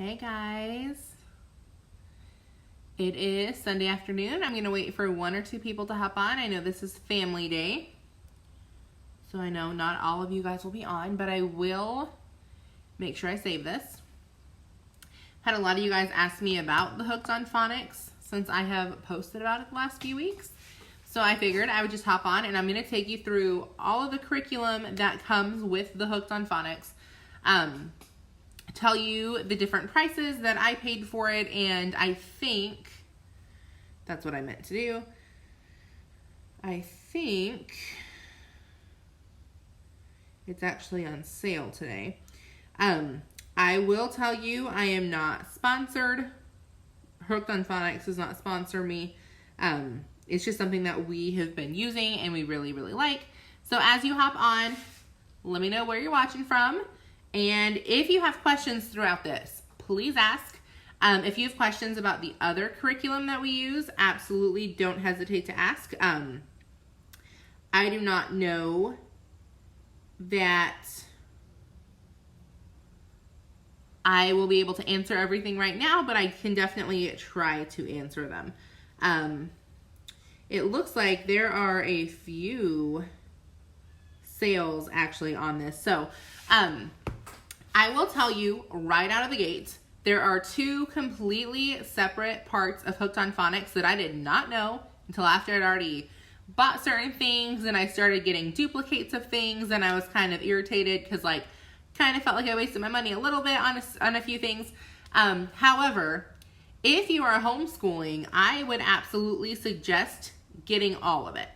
Hey guys, it is Sunday afternoon. I'm going to wait for one or two people to hop on. I know this is family day, so I know not all of you guys will be on, but I will make sure I save this. Had a lot of you guys ask me about the Hooked on Phonics since I have posted about it the last few weeks. So I figured I would just hop on and I'm going to take you through all of the curriculum that comes with the Hooked on Phonics. Tell you the different prices that I paid for it, and I think that's what I meant to do. I think it's actually on sale today. I will tell you I am not sponsored. Hooked on Phonics does not sponsor me. It's just something that we have been using and we really, really like. So as you hop on, let me know where you're watching from. And if you have questions throughout this, please ask. If you have questions about the other curriculum that we use, absolutely don't hesitate to ask. I do not know that I will be able to answer everything right now, but I can definitely try to answer them. It looks like there are a few sales actually on this. So, I will tell you right out of the gate, there are two completely separate parts of Hooked on Phonics that I did not know until after I'd already bought certain things and I started getting duplicates of things, and I was kind of irritated because kind of felt like I wasted my money a little bit on a few things. However, if you are homeschooling, I would absolutely suggest getting all of it.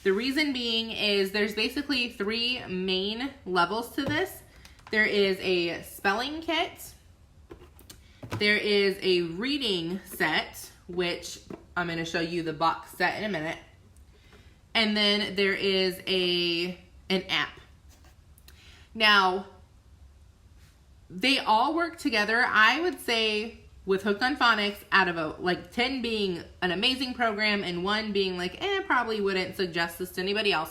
The reason being is there's basically three main levels to this. There is a spelling kit, there is a reading set, which I'm going to show you the box set in a minute, and then there is an app. Now, they all work together. I would say with Hooked on Phonics, out of 10 being an amazing program and 1 being probably wouldn't suggest this to anybody else,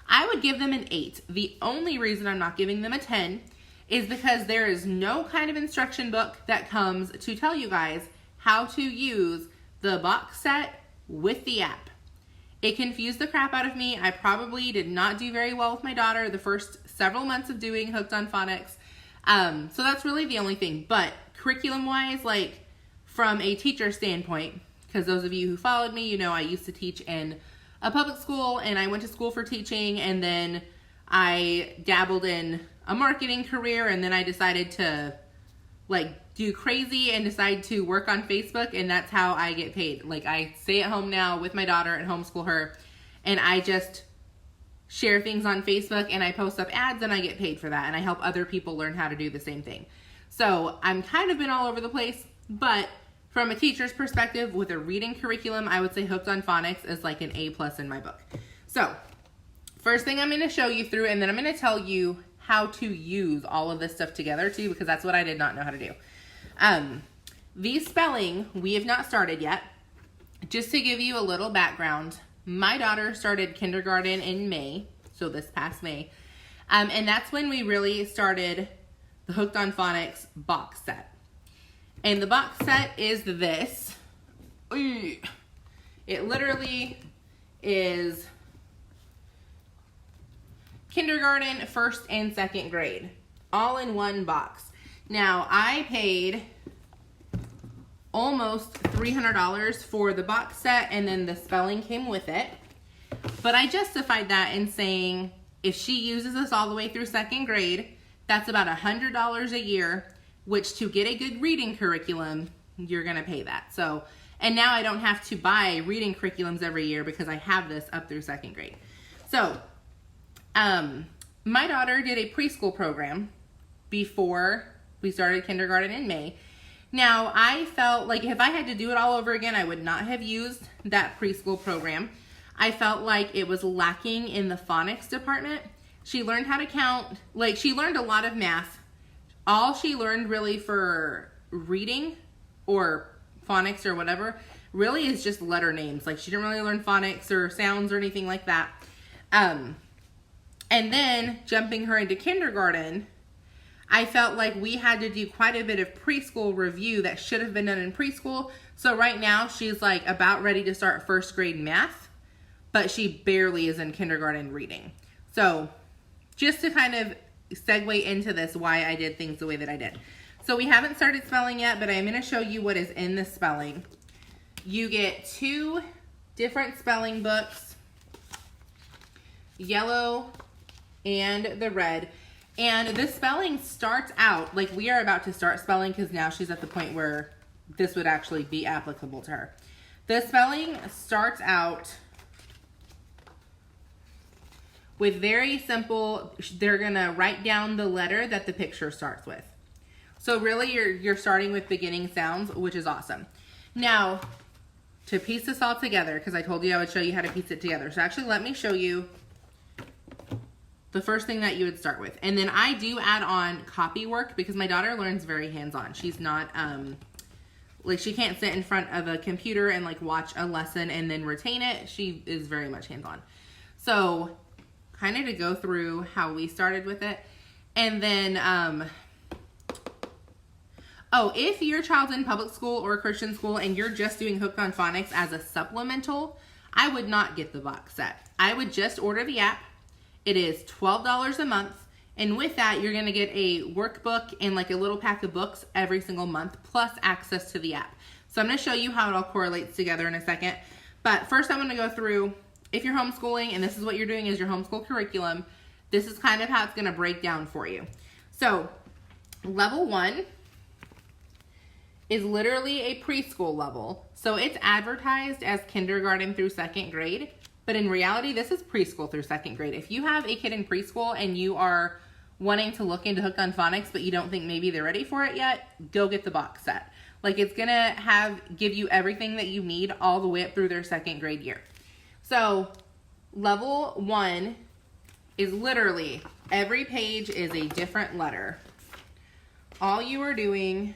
I would give them an 8. The only reason I'm not giving them a 10 is because there is no kind of instruction book that comes to tell you guys how to use the box set with the app. It confused the crap out of me. I probably did not do very well with my daughter the first several months of doing Hooked on Phonics. So that's really the only thing. But curriculum-wise, from a teacher standpoint, because those of you who followed me, you know I used to teach in a public school, and I went to school for teaching, and then I dabbled in a marketing career, and then I decided to do crazy and decide to work on Facebook, and that's how I get paid. I stay at home now with my daughter and homeschool her, and I just share things on Facebook and I post up ads and I get paid for that, and I help other people learn how to do the same thing. So I'm kind of been all over the place, but from a teacher's perspective with a reading curriculum, I would say Hooked on Phonics is an A+ in my book. So first thing I'm going to show you through, and then I'm going to tell you how to use all of this stuff together too, because that's what I did not know how to do. The spelling, we have not started yet. Just to give you a little background, my daughter started kindergarten in May, so this past May, and that's when we really started the Hooked on Phonics box set. And the box set is this. It literally is kindergarten, first and second grade, all in one box. Now, I paid almost $300 for the box set, and then the spelling came with it. But I justified that in saying if she uses this all the way through second grade, that's about $100 a year, which to get a good reading curriculum, you're going to pay that. So, and now I don't have to buy reading curriculums every year because I have this up through second grade. So, my daughter did a preschool program before we started kindergarten in May. Now, I felt like if I had to do it all over again, I would not have used that preschool program. I felt like it was lacking in the phonics department. She learned how to count, she learned a lot of math. All she learned really for reading or phonics or whatever really is just letter names. She didn't really learn phonics or sounds or anything like that. And then jumping her into kindergarten, I felt like we had to do quite a bit of preschool review that should have been done in preschool. So right now she's like about ready to start first grade math, but she barely is in kindergarten reading. So just to kind of segue into this, why I did things the way that I did. So we haven't started spelling yet, but I'm going to show you what is in the spelling. You get 2 different spelling books, yellow and the red. And the spelling starts out, like we are about to start spelling because now she's at the point where this would actually be applicable to her. The spelling starts out with very simple, they're gonna write down the letter that the picture starts with. So really you're starting with beginning sounds, which is awesome. Now, to piece this all together, because I told you I would show you how to piece it together. So actually let me show you the first thing that you would start with. And then I do add on copy work because my daughter learns very hands-on. She's not, like she can't sit in front of a computer and like watch a lesson and then retain it. She is very much hands-on. So kind of to go through how we started with it. And then, oh, if your child's in public school or Christian school and you're just doing Hooked on Phonics as a supplemental, I would not get the box set. I would just order the app. It is $12 a month. And with that, you're going to get a workbook and like a little pack of books every single month, plus access to the app. So I'm going to show you how it all correlates together in a second. But first I'm going to go through, if you're homeschooling and this is what you're doing as your homeschool curriculum, this is kind of how it's going to break down for you. So level 1 is literally a preschool level. So it's advertised as kindergarten through 2nd grade, but in reality, this is preschool through 2nd grade. If you have a kid in preschool and you are wanting to look into Hooked on Phonics, but you don't think maybe they're ready for it yet, go get the box set. Like it's gonna give you everything that you need all the way up through their 2nd grade year. So level 1 is literally every page is a different letter. All you are doing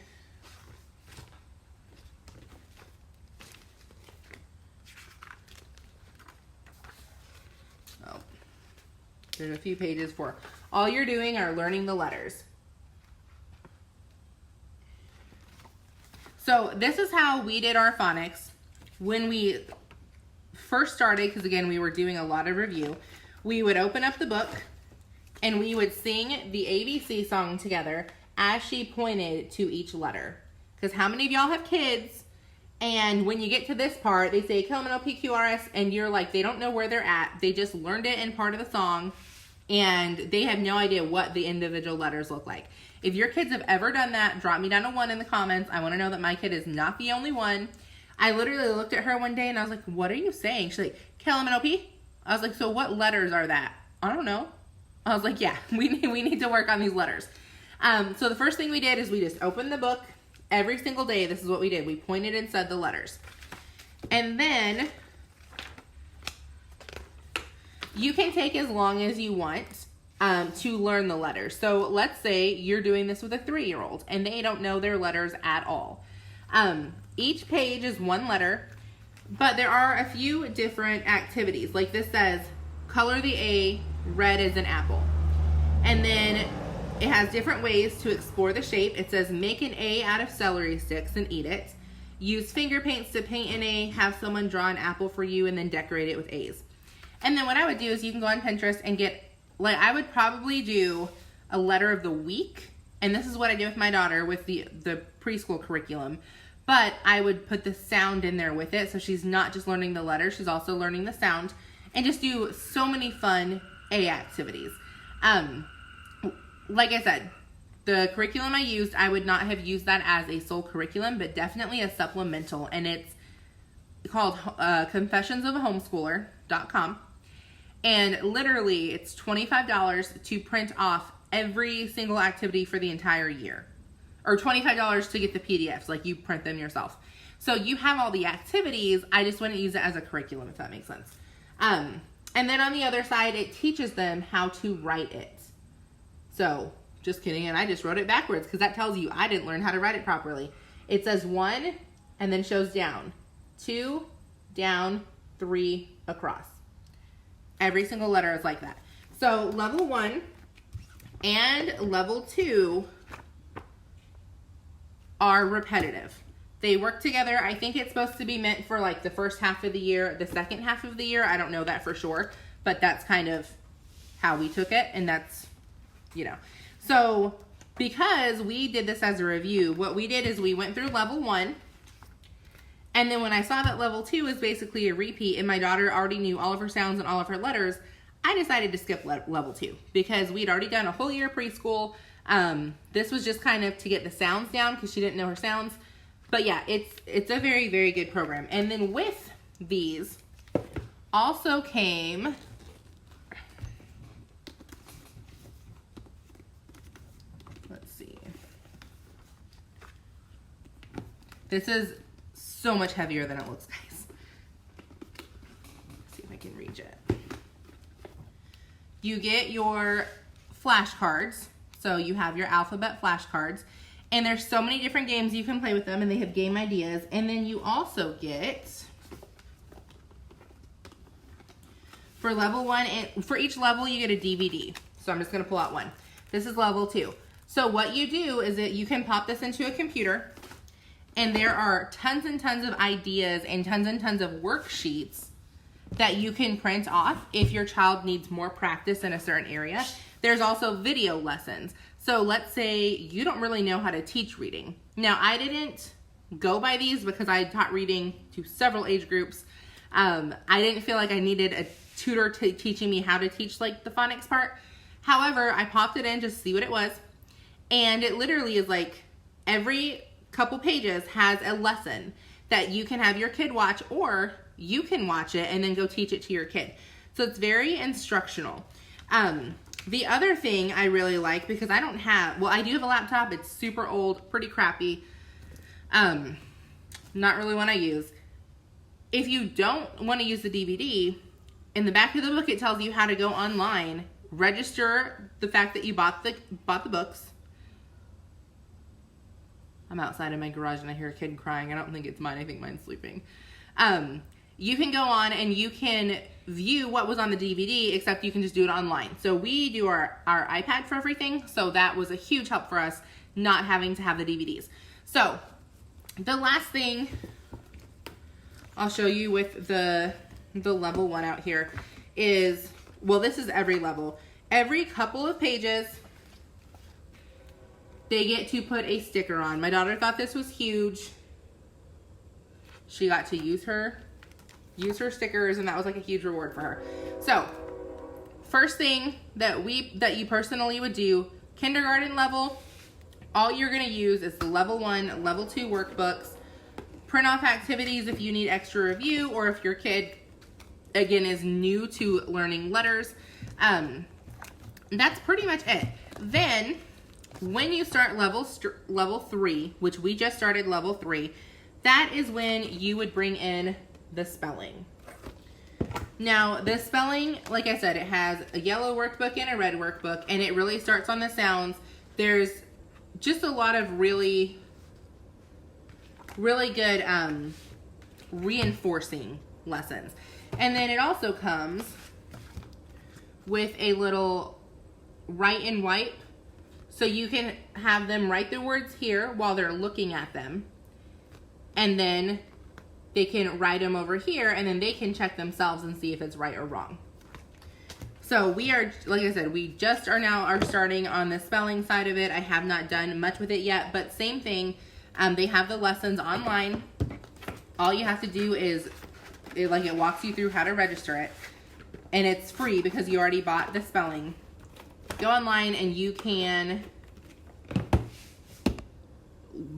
there's a few pages for all you're doing are learning the letters. So this is how we did our phonics when we first started, because again, we were doing a lot of review. We would open up the book and we would sing the ABC song together as she pointed to each letter. Because how many of y'all have kids and when you get to this part, they say KLMNOPQRS and you're like, they don't know where they're at. They just learned it in part of the song and they have no idea what the individual letters look like. If your kids have ever done that, drop me down a 1 in the comments. I want to know that my kid is not the only one. I literally looked at her one day and I was like, what are you saying? She's like, KLMNOP? I was like, so what letters are that? I don't know. I was like, yeah, we need to work on these letters. So the first thing we did is we just opened the book. Every single day, this is what we did. We pointed and said the letters. And then you can take as long as you want to learn the letters. So let's say you're doing this with a 3-year-old and they don't know their letters at all. Each page is 1 letter, but there are a few different activities. Like this says, color the A, red as an apple. And then it has different ways to explore the shape. It says, make an A out of celery sticks and eat it. Use finger paints to paint an A, have someone draw an apple for you, and then decorate it with A's. And then what I would do is you can go on Pinterest and get, like I would probably do a letter of the week. And this is what I do with my daughter with the preschool curriculum. But I would put the sound in there with it. So she's not just learning the letter, she's also learning the sound. And just do so many fun A activities. Like I said, the curriculum I used, I would not have used that as a sole curriculum, but definitely a supplemental. And it's called confessionsofahomschooler.com. And literally, it's $25 to print off every single activity for the entire year. Or $25 to get the PDFs, like you print them yourself. So you have all the activities, I just wouldn't use it as a curriculum, if that makes sense. And then on the other side, it teaches them how to write it. So, just kidding, and I just wrote it backwards because that tells you I didn't learn how to write it properly. It says 1 and then shows down. 2, down, 3, across. Every single letter is like that. So, level 1, and level 2 are repetitive. They work together. I think it's supposed to be meant for like the first half of the year, the second half of the year. I don't know that for sure, but that's kind of how we took it, and that's, you know. So because we did this as a review, what we did is we went through level 1, and then when I saw that level 2 is basically a repeat and my daughter already knew all of her sounds and all of her letters, I decided to skip level 2 because we'd already done a whole year of preschool. This was just kind of to get the sounds down because she didn't know her sounds. But yeah, it's a very, very good program. And then with these also came this is so much heavier than it looks, guys. Let's see if I can reach it. You get your flashcards. So you have your alphabet flashcards. And there's so many different games you can play with them, and they have game ideas. And then you also get, for level 1, and for each level you get a DVD. So I'm just going to pull out one. This is level 2. So what you do is that you can pop this into a computer, and there are tons and tons of ideas and tons of worksheets that you can print off if your child needs more practice in a certain area. There's also video lessons. So let's say you don't really know how to teach reading. Now, I didn't go by these because I taught reading to several age groups. I didn't feel like I needed a tutor teaching me how to teach like the phonics part. However, I popped it in just to see what it was. And it literally is like every couple pages has a lesson that you can have your kid watch, or you can watch it and then go teach it to your kid. So it's very instructional. The other thing I really like, because I don't have, well, I do have a laptop. It's super old, pretty crappy. Not really one I use. If you don't want to use the DVD, in the back of the book it tells you how to go online, register the fact that you bought the books. I'm outside in my garage and I hear a kid crying. I don't think it's mine. I think mine's sleeping. You can go on and you can view what was on the DVD, except you can just do it online. So we do our iPad for everything. So that was a huge help for us, not having to have the DVDs. So the last thing I'll show you with the level 1 out here is, well, this is every level. Every couple of pages, they get to put a sticker on. My daughter thought this was huge. She got to use her stickers, and that was like a huge reward for her. So first thing that you personally would do, kindergarten level, all you're going to use is the level 1, level 2 workbooks. Print off activities if you need extra review, or if your kid, again, is new to learning letters. That's pretty much it. Then when you start level 3, which we just started level 3, that is when you would bring in the spelling. Now, the spelling, like I said, it has a yellow workbook and a red workbook, and it really starts on the sounds. There's just a lot of really good reinforcing lessons. And then it also comes with a little write and wipe, so you can have them write the words here while they're looking at them, and then they can write them over here, and then they can check themselves and see if it's right or wrong. So we are, like I said, we just are starting on the spelling side of it. I have not done much with it yet, but same thing. They have the lessons online. All you have to do is, it walks you through how to register it, and it's free because you already bought the spelling. Go online and you can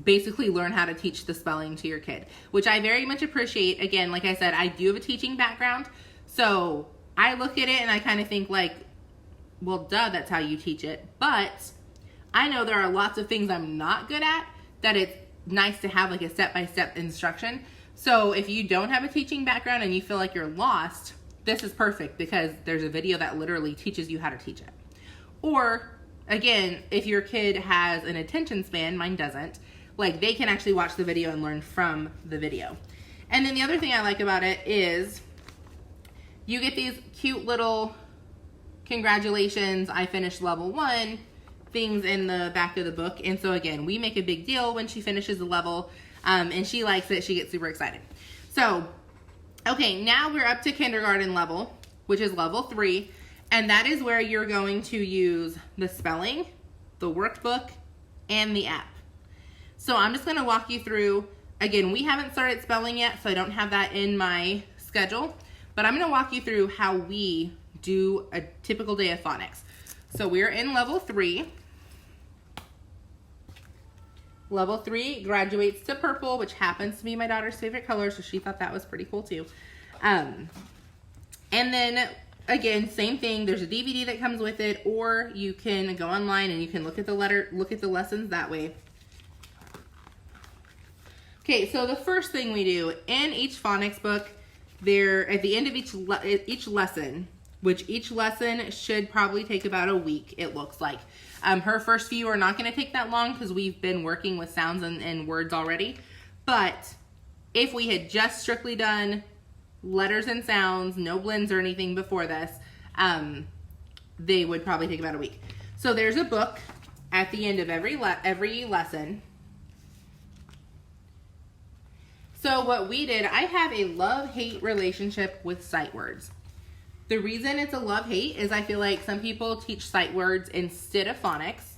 basically learn how to teach the spelling to your kid, which I very much appreciate. Again, like I said, I do have a teaching background, so I look at it and I kind of think like, well, duh, that's how you teach it. But I know there are lots of things I'm not good at that it's nice to have like a step-by-step instruction. So if you don't have a teaching background and you feel like you're lost, this is perfect because there's a video that literally teaches you how to teach it. Or again, if your kid has an attention span, mine doesn't, like they can actually watch the video and learn from the video. And then the other thing I like about it is you get these cute little congratulations, I finished level 1, things in the back of the book. And so again, we make a big deal when she finishes the level, and she likes it. She gets super excited. So, okay, now we're up to kindergarten level, which is level 3. And that is where you're going to use the spelling, the workbook, and the app. So I'm just going to walk you through. Again, we haven't started spelling yet, so I don't have that in my schedule. But I'm going to walk you through how we do a typical day of phonics. So we're in level 3. Level 3 graduates to purple, which happens to be my daughter's favorite color, so she thought that was pretty cool too. And then, again, same thing. There's a DVD that comes with it, or you can go online and you can look at the lessons that way. Okay, so the first thing we do in each phonics book, there at the end of each lesson, which each lesson should probably take about a week, it looks like. Her first few are not going to take that long because we've been working with sounds and words already. But if we had just strictly done letters and sounds, no blends or anything before this, they would probably take about a week. So there's a book at the end of every lesson. So what we did, I have a love-hate relationship with sight words. The reason it's a love-hate is I feel like some people teach sight words instead of phonics,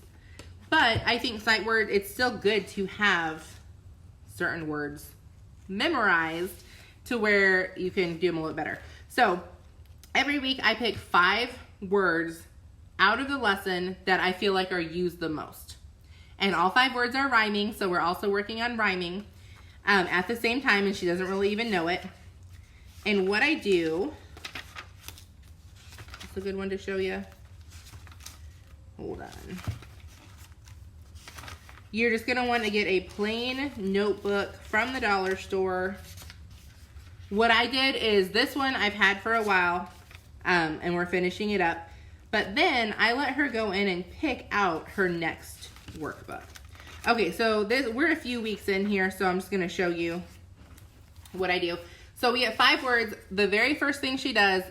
but I think sight word, it's still good to have certain words memorized to where you can do them a little better. So every week I pick 5 words out of the lesson that I feel like are used the most. And all 5 words are rhyming, so we're also working on rhyming at the same time, and she doesn't really even know it. And what I do, it's a good one to show you. Hold on. You're just going to want to get a plain notebook from the dollar store. What I did is this one I've had for a while, and we're finishing it up. But then I let her go in and pick out her next workbook. Okay, so we're a few weeks in here, so I'm just going to show you what I do. So we have 5 words. The very first thing she does,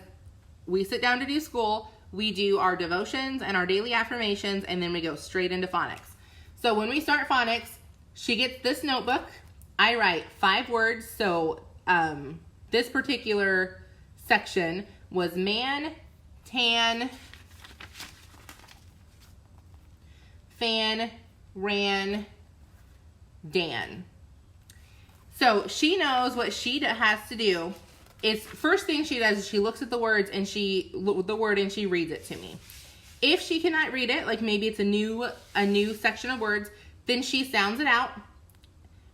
we sit down to do school, we do our devotions and our daily affirmations, and then we go straight into phonics. So when we start phonics, she gets this notebook. I write 5 words. So this particular section was man, tan, fan, ran, Dan. So she knows what she has to do. It's first thing she does is she looks at the words and she reads it to me. If she cannot read it, like maybe it's a new section of words, then she sounds it out.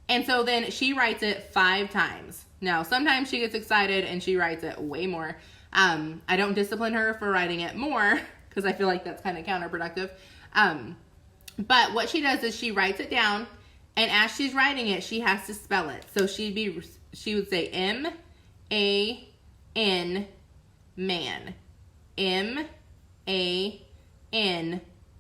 And so then she writes it 5 times. Now, sometimes she gets excited and she writes it way more. I don't discipline her for writing it more because I feel like that's kind of counterproductive. But what she does is she writes it down, and as she's writing it, she has to spell it. So she would say M-A-N, man. M-A-N,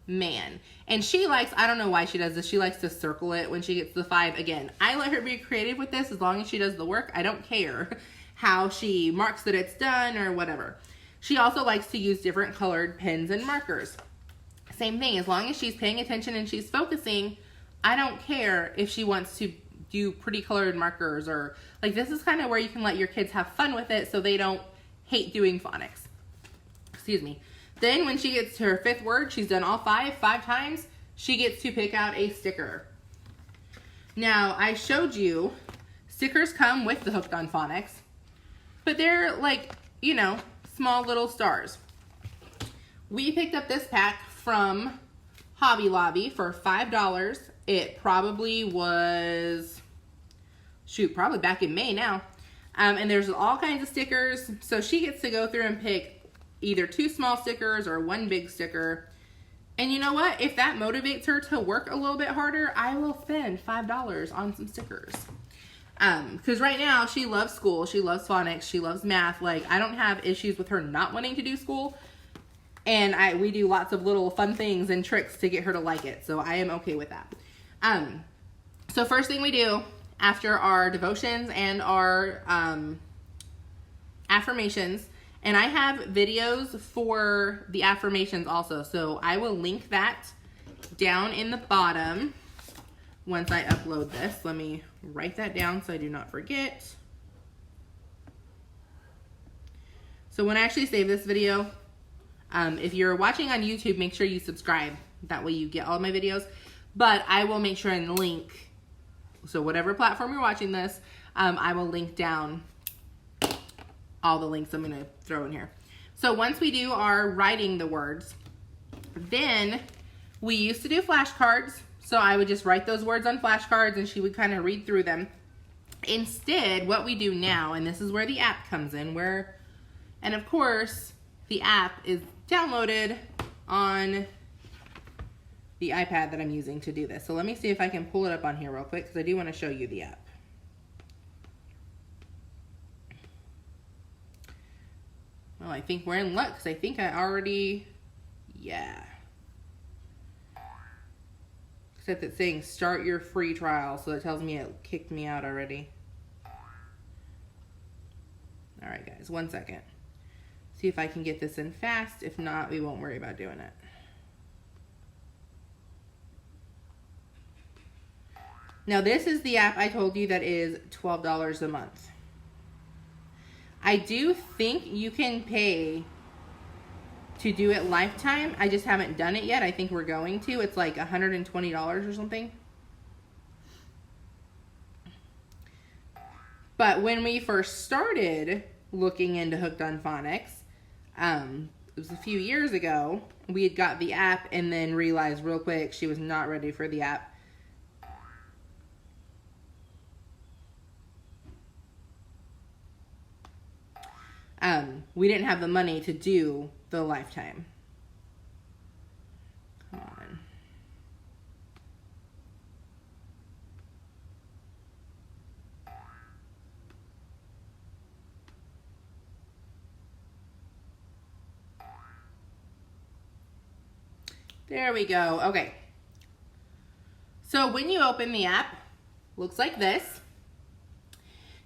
man. And she likes, I don't know why she does this, she likes to circle it when she gets to 5 again. I let her be creative with this as long as she does the work. I don't care how she marks that it's done or whatever. She also likes to use different colored pens and markers. Same thing, as long as she's paying attention and she's focusing, I don't care if she wants to do pretty colored markers or, like, this is kind of where you can let your kids have fun with it so they don't hate doing phonics. Excuse me. Then when she gets to her 5th word, she's done all 5 times, she gets to pick out a sticker. Now, I showed you, stickers come with the Hooked on Phonics, but they're like, you know, small little stars. We picked up this pack from Hobby Lobby for $5. It probably was, probably back in May now. And there's all kinds of stickers. So she gets to go through and pick either 2 small stickers or 1 big sticker. And you know what? If that motivates her to work a little bit harder, I will spend $5 on some stickers. Because right now she loves school. She loves phonics. She loves math. Like, I don't have issues with her not wanting to do school. And we do lots of little fun things and tricks to get her to like it. So I am okay with that. So first thing we do after our devotions and our affirmations, and I have videos for the affirmations also. So I will link that down in the bottom, once I upload this, let me write that down so I do not forget. So when I actually save this video, if you're watching on YouTube, make sure you subscribe. That way you get all my videos. But I will make sure and link, so whatever platform you're watching this, I will link down all the links I'm going to throw in here. So once we do our writing the words, then we used to do flashcards. So I would just write those words on flashcards and she would kind of read through them. Instead, what we do now, and this is where the app comes in, and of course, the app is downloaded on the iPad that I'm using to do this. So let me see if I can pull it up on here real quick because I do want to show you the app. Well, I think we're in luck because I think I already, yeah. Except it's saying start your free trial, so it tells me it kicked me out already. All right, guys, 1 second. See if I can get this in fast. If not, we won't worry about doing it. Now, this is the app I told you that is $12 a month. I do think you can pay to do it lifetime. I just haven't done it yet. I think we're going to. It's like $120 or something. But when we first started looking into Hooked on Phonics, it was a few years ago, we had got the app and then realized real quick she was not ready for the app. We didn't have the money to do the lifetime. Come on. There we go. Okay. So when you open the app, looks like this.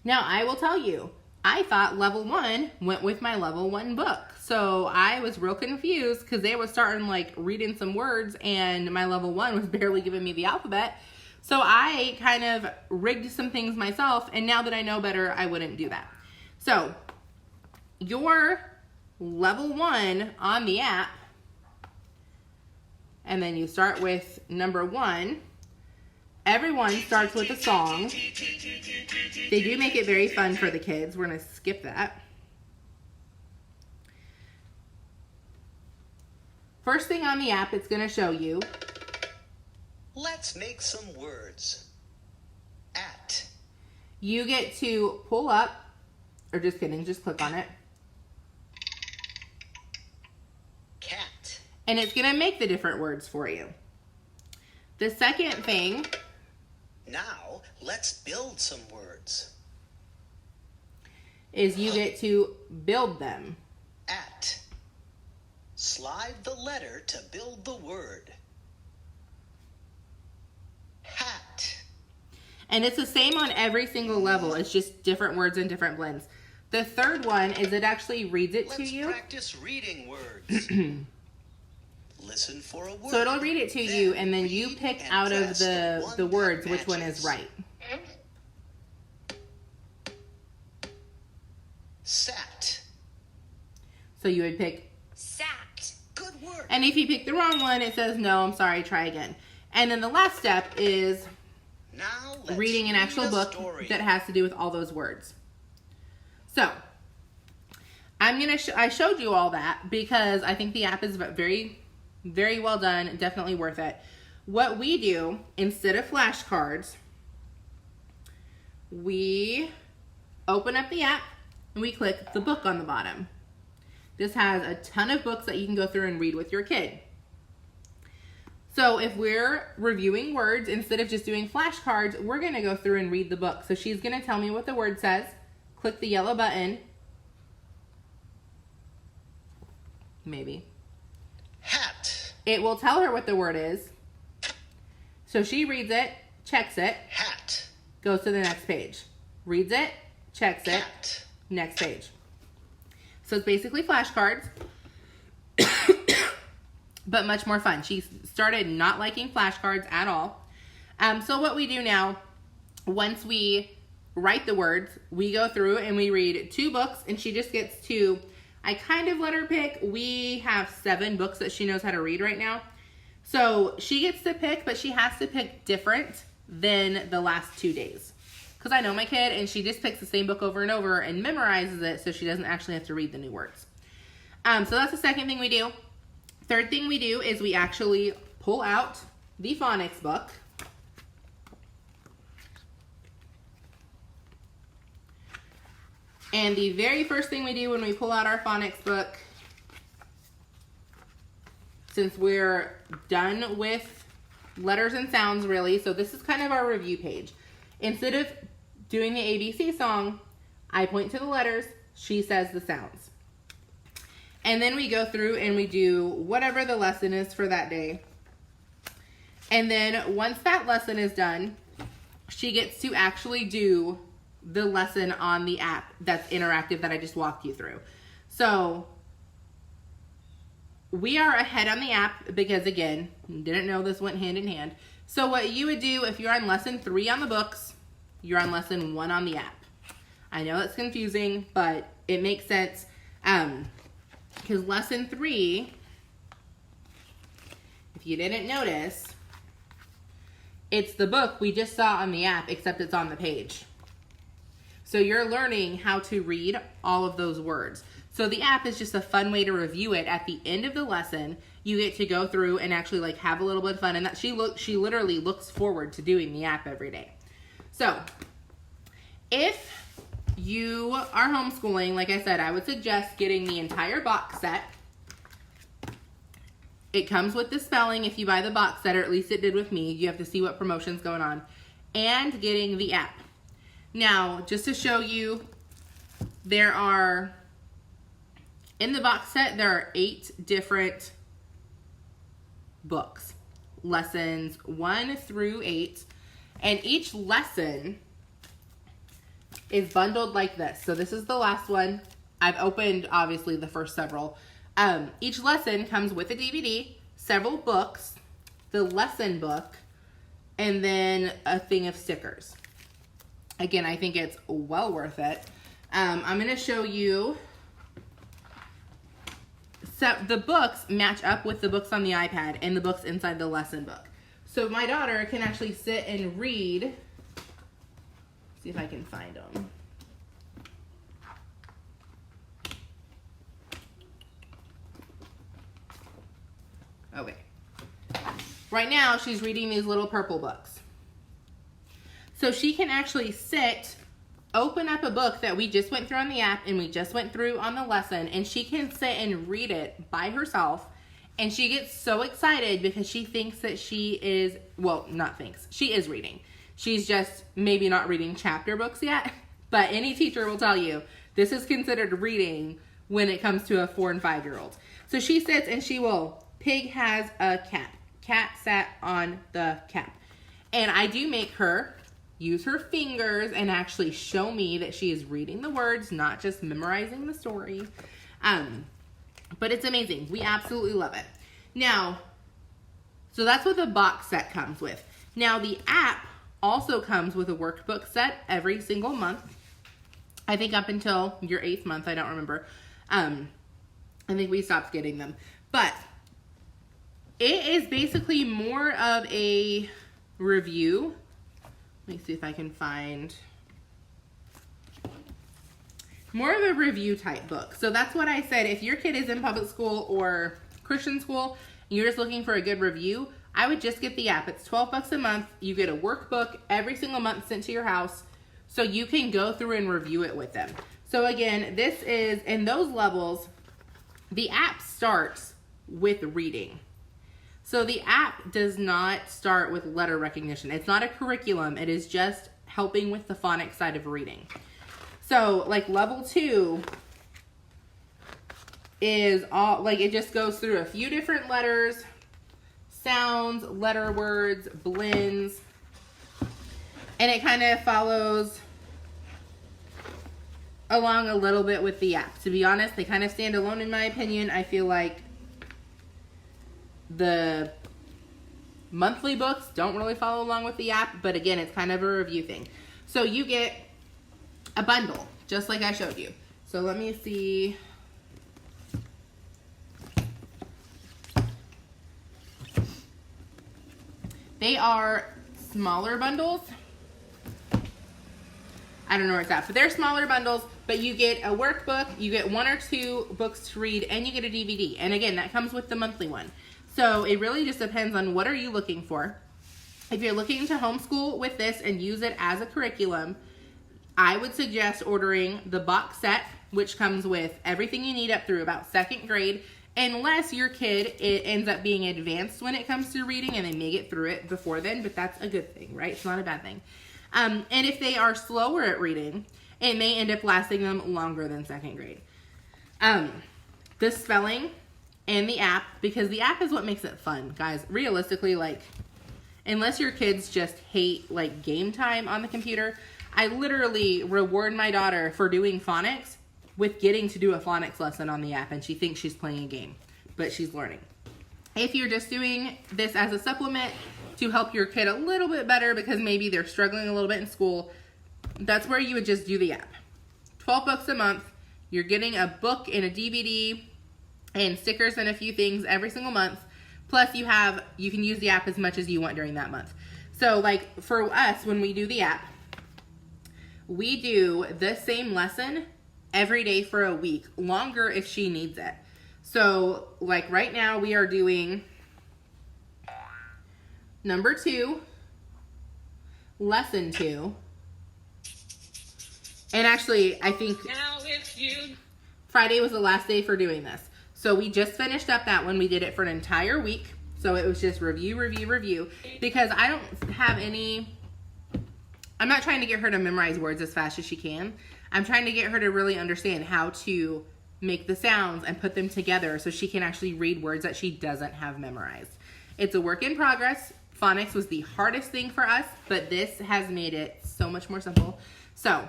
Now I will tell you, I thought level 1 went with my level 1 book. So I was real confused because they were starting like reading some words and my level 1 was barely giving me the alphabet. So I kind of rigged some things myself, and now that I know better, I wouldn't do that. So your level 1 on the app, and then you start with number 1. Everyone starts with a song. They do make it very fun for the kids. We're going to skip that. First thing on the app, it's going to show you. Let's make some words. At. You get to pull up, or just kidding, just click on it. Cat. And it's going to make the different words for you. The second thing. Now, let's build some words. Is you get to build them. At. Slide the letter to build the word. Hat. And it's the same on every single level. It's just different words and different blends. The third one is it actually reads it to you. Let's practice reading words. Listen for a word. So it'll read it to you, and then you pick out of the words which one is right. Sat. So you would pick sat. Good work. And if you pick the wrong one, it says no, I'm sorry, try again. And then the last step is now reading an actual book that has to do with all those words. So I showed you all that because I think the app is very, very well done, definitely worth it. What we do, instead of flashcards, we open up the app and we click the book on the bottom. This has a ton of books that you can go through and read with your kid. So if we're reviewing words, instead of just doing flashcards, we're going to go through and read the book. So she's going to tell me what the word says. Click the yellow button. Maybe. Hat. It will tell her what the word is. So she reads it, checks it, Hat. goes to the next page. Reads it, checks it, Cat. next page. So it's basically flashcards. but much more fun. She started not liking flashcards at all. So what we do now, once we write the words, we go through and we read 2 books, and she just gets to, I kind of let her pick. We have 7 books that she knows how to read right now. So she gets to pick, but she has to pick different than the last 2 days. Because I know my kid, and she just picks the same book over and over and memorizes it so she doesn't actually have to read the new words. So that's the second thing we do. Third thing we do is we actually pull out the phonics book. And the very first thing we do when we pull out our phonics book, since we're done with letters and sounds really, so this is kind of our review page. Instead of doing the ABC song, I point to the letters, she says the sounds. And then we go through and we do whatever the lesson is for that day. And then once that lesson is done, she gets to actually do the lesson on the app that's interactive that I just walked you through. So we are ahead on the app because, again, didn't know this went hand in hand. So what you would do if you're on lesson 3 on the books, you're on lesson 1 on the app. I know it's confusing, but it makes sense. Because lesson 3, if you didn't notice, it's the book we just saw on the app, except it's on the page. So you're learning how to read all of those words. So the app is just a fun way to review it. At the end of the lesson, you get to go through and actually like have a little bit of fun. And that she literally looks forward to doing the app every day. So if you are homeschooling, like I said, I would suggest getting the entire box set. It comes with the spelling if you buy the box set, or at least it did with me. You have to see what promotion's going on. And getting the app. Now, just to show you, there are, in the box set, there are 8 different books. Lessons 1 through 8. And each lesson is bundled like this. So this is the last one. I've opened, obviously, the first several. Each lesson comes with a DVD, several books, the lesson book, and then a thing of stickers. Again, I think it's well worth it. I'm going to show you. So the books match up with the books on the iPad and the books inside the lesson book. So my daughter can actually sit and read. See if I can find them. Okay. Right now, she's reading these little purple books. So she can actually sit, open up a book that we just went through on the app and we just went through on the lesson, and she can sit and read it by herself. And she gets so excited because she thinks that she is, well, not thinks, she is reading. She's just maybe not reading chapter books yet, but any teacher will tell you this is considered reading when it comes to a 4- and 5-year-old. So she sits and she will, Pig has a cap. Cat sat on the cap. And I do make her use her fingers and actually show me that she is reading the words, not just memorizing the story. But it's amazing. We absolutely love it. Now, so that's what the box set comes with. Now, the app also comes with a workbook set every single month. I think up until your 8th month, I don't remember. I think we stopped getting them. But it is basically more of a review. Let me see if I can find more of a review type book. So that's what I said. If your kid is in public school or Christian school, and you're just looking for a good review, I would just get the app. It's $12 a month. You get a workbook every single month sent to your house, so you can go through and review it with them. So again, this is, in those levels, the app starts with reading. So the app does not start with letter recognition. It's not a curriculum. It is just helping with the phonics side of reading. So like level 2 is all, like it just goes through a few different letters, sounds, letter words, blends, and it kind of follows along a little bit with the app. To be honest, they kind of stand alone in my opinion. I feel like The monthly books don't really follow along with the app, but again, it's kind of a review thing. So you get a bundle, just like I showed you. So let me see. They are smaller bundles. I don't know where it's at, but they're smaller bundles, but you get a workbook, you get 1 or 2 books to read, and you get a DVD. And again, that comes with the monthly one. So it really just depends on what are you looking for. If you're looking to homeschool with this and use it as a curriculum, I would suggest ordering the box set, which comes with everything you need up through about 2nd grade, unless your kid ends up being advanced when it comes to reading and they may get through it before then, but that's a good thing, right? It's not a bad thing. And if they are slower at reading, it may end up lasting them longer than 2nd grade. The spelling and the app, because the app is what makes it fun, guys. Realistically, like, unless your kids just hate, like, game time on the computer, I literally reward my daughter for doing phonics with getting to do a phonics lesson on the app, and she thinks she's playing a game, but she's learning. If you're just doing this as a supplement to help your kid a little bit better because maybe they're struggling a little bit in school, that's where you would just do the app. 12 bucks a month. You're getting a book and a DVD and stickers and a few things every single month. Plus you can use the app as much as you want during that month. So like for us, when we do the app, we do the same lesson every day for a week, longer if she needs it. So like right now we are doing number 2, lesson 2. And actually, I think Friday was the last day for doing this. So we just finished up that one. We did it for an entire week. So it was just review, review, review. Because I don't have any... I'm not trying to get her to memorize words as fast as she can. I'm trying to get her to really understand how to make the sounds and put them together so she can actually read words that she doesn't have memorized. It's a work in progress. Phonics was the hardest thing for us, but this has made it so much more simple. So,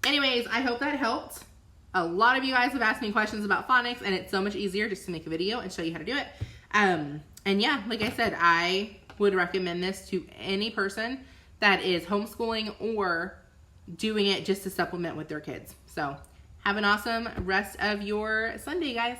anyways, I hope that helped. A lot of you guys have asked me questions about phonics, and it's so much easier just to make a video and show you how to do it. And yeah, like I said, I would recommend this to any person that is homeschooling or doing it just to supplement with their kids. So, have an awesome rest of your Sunday, guys.